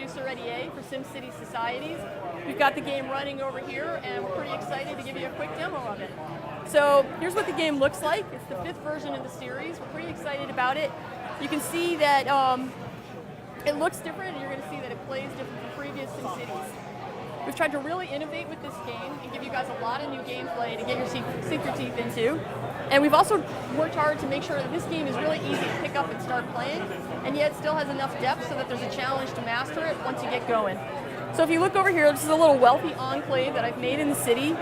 producer at EA for Simcity Societies. We've got the game running over here, and we're pretty excited to give you a quick demo of it. So here's what the game looks like. It's the 5th version of the series. We're pretty excited about it. You can see that it looks different, and you're going to see that it plays different from previous SimCities. We've tried to really innovate with this game and give you guys a lot of new gameplay to get sink your teeth into. And we've also worked hard to make sure that this game is really easy to pick up and start playing, and yet still has enough depth so that there's a challenge to master it once you get going. So if you look over here, this is a little wealthy enclave that I've made in the city.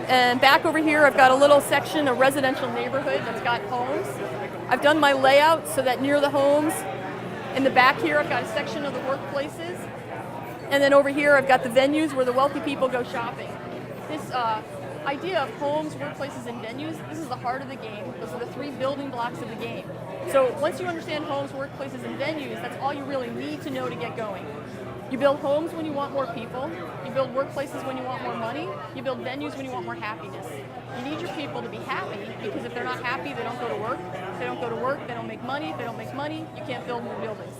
And back over here, I've got a little section of residential neighborhood that's got homes. I've done my layout so that near the homes, in the back here, I've got a section of the workplaces. And then over here, I've got the venues where the wealthy people go shopping. This idea of homes, workplaces, and venues, this is the heart of the game. Those are the 3 building blocks of the game. So once you understand homes, workplaces, and venues, that's all you really need to know to get going. You build homes when you want more people. You build workplaces when you want more money. You build venues when you want more happiness. You need your people to be happy, because if they're not happy, they don't go to work. If they don't go to work, they don't make money. If they don't make money, you can't build more buildings.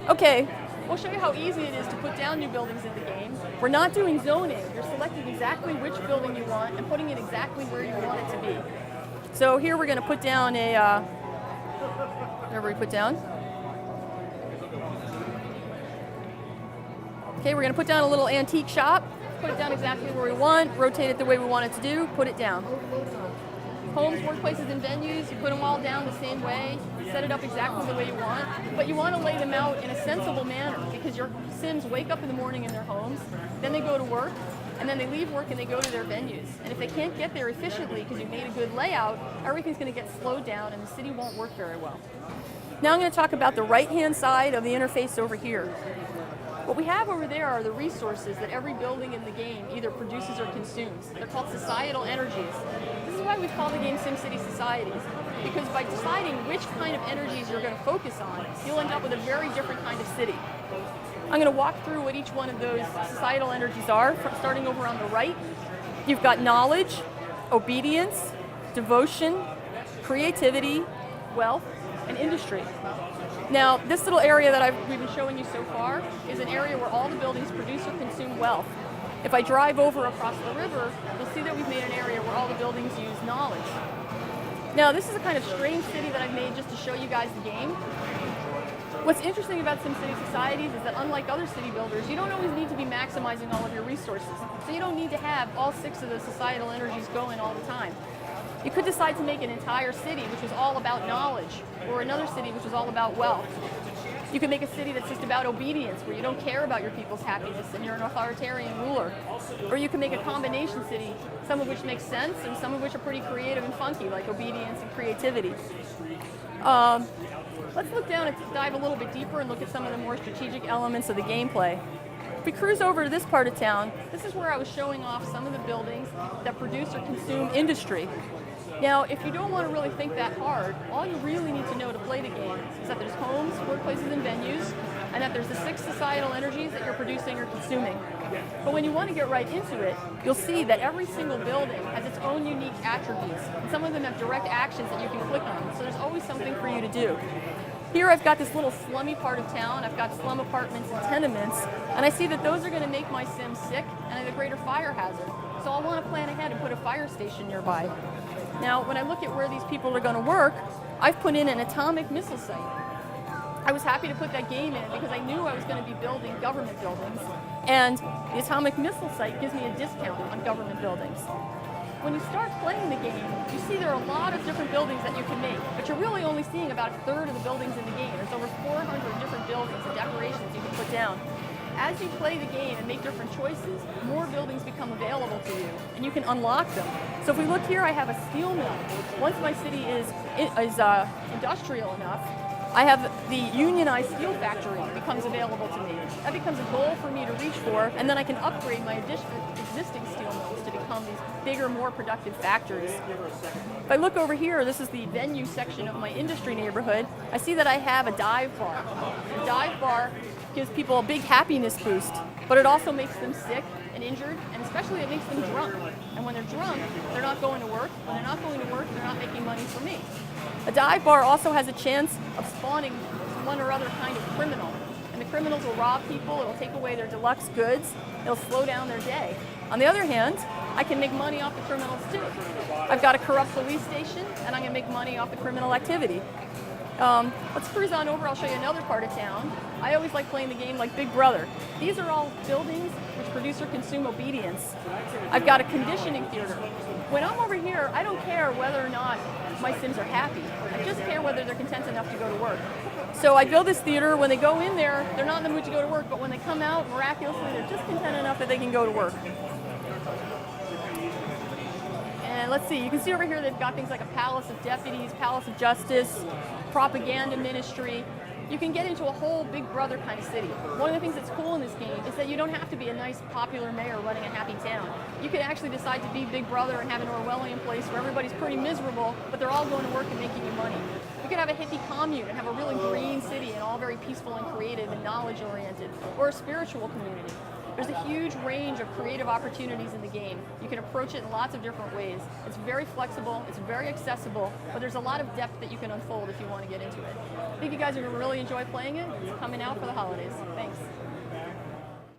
Okay. We'll show you how easy it is to put down new buildings in the game. We're not doing zoning. You're selecting exactly which building you want and putting it exactly where you want it to be. So here we're going to put down a, whatever we put down. Okay, we're going to put down a little antique shop, put it down exactly where we want, rotate it the way we want it to do, put it down. Homes, workplaces, and venues, you put them all down the same way, set it up exactly the way you want, but you want to lay them out in a sensible manner, because your Sims wake up in the morning in their homes, then they go to work, and then they leave work and they go to their venues. And if they can't get there efficiently because you've made a good layout, everything's going to get slowed down and the city won't work very well. Now I'm going to talk about the right-hand side of the interface over here. What we have over there are the resources that every building in the game either produces or consumes. They're called societal energies. This is why we call the game SimCity Societies, because by deciding which kind of energies you're going to focus on, you'll end up with a very different kind of city. I'm going to walk through what each one of those societal energies are, starting over on the right. You've got knowledge, obedience, devotion, creativity, wealth, and industry. Now, this little area that we've been showing you so far is an area where all the buildings produce or consume wealth. If I drive over across the river, you'll see that we've made an area where all the buildings use knowledge. Now, this is a kind of strange city that I've made just to show you guys the game. What's interesting about SimCity Societies is that unlike other city builders, you don't always need to be maximizing all of your resources. So you don't need to have all 6 of the societal energies going all the time. You could decide to make an entire city which was all about knowledge, or another city which was all about wealth. You could make a city that's just about obedience, where you don't care about your people's happiness and you're an authoritarian ruler. Or you could make a combination city, some of which makes sense and some of which are pretty creative and funky, like obedience and creativity. Let's look down and dive a little bit deeper and look at some of the more strategic elements of the gameplay. If we cruise over to this part of town, this is where I was showing off some of the buildings that produce or consume industry. Now, if you don't want to really think that hard, all you really need to know to play the game is that there's homes, workplaces, and venues, and that there's the 6 societal energies that you're producing or consuming. But when you want to get right into it, you'll see that every single building has its own unique attributes, and some of them have direct actions that you can click on, so there's always something for you to do. Here I've got this little slummy part of town. I've got slum apartments and tenements, and I see that those are going to make my Sims sick and have a greater fire hazard. So I'll want to plan ahead and put a fire station nearby. Now, when I look at where these people are going to work, I've put in an atomic missile site. I was happy to put that game in because I knew I was going to be building government buildings, and the atomic missile site gives me a discount on government buildings. When you start playing the game, you see there are a lot of different buildings that you can make, but you're really only seeing about 1/3 of the buildings in the game. There's over 400 different buildings and decorations you can put down. As you play the game and make different choices, more buildings become available to you, and you can unlock them. So if we look here, I have a steel mill. Once my city is industrial enough, I have the unionized steel factory becomes available to me. That becomes a goal for me to reach for, and then I can upgrade my existing steel mills to become these bigger, more productive factories. If I look over here, this is the venue section of my industry neighborhood. I see that I have a dive bar. The dive bar gives people a big happiness boost, but it also makes them sick and injured, and especially it makes them drunk. And when they're drunk, they're not going to work. When they're not going to work, they're not making money for me. A dive bar also has a chance of spawning one or other kind of criminal. And the criminals will rob people, it'll take away their deluxe goods, it'll slow down their day. On the other hand, I can make money off the criminals too. I've got a corrupt police station, and I'm going to make money off the criminal activity. Let's cruise on over, I'll show you another part of town. I always like playing the game like Big Brother. These are all buildings which produce or consume obedience. I've got a conditioning theater. When I'm over here, I don't care whether or not my Sims are happy. I just care whether they're content enough to go to work. So I build this theater. When they go in there, they're not in the mood to go to work, but when they come out, miraculously, they're just content enough that they can go to work. And let's see, you can see over here they've got things like a palace of deputies, palace of justice, propaganda ministry. You can get into a whole Big Brother kind of city. One of the things that's cool in this game is that you don't have to be a nice, popular mayor running a happy town. You can actually decide to be Big Brother and have an Orwellian place where everybody's pretty miserable, but they're all going to work and making you money. You can have a hippie commune and have a really green city and all very peaceful and creative and knowledge-oriented, or a spiritual community. There's a huge range of creative opportunities in the game. You can approach it in lots of different ways. It's very flexible, it's very accessible, but there's a lot of depth that you can unfold if you want to get into it. I think you guys are going to really enjoy playing it. It's coming out for the holidays. Thanks.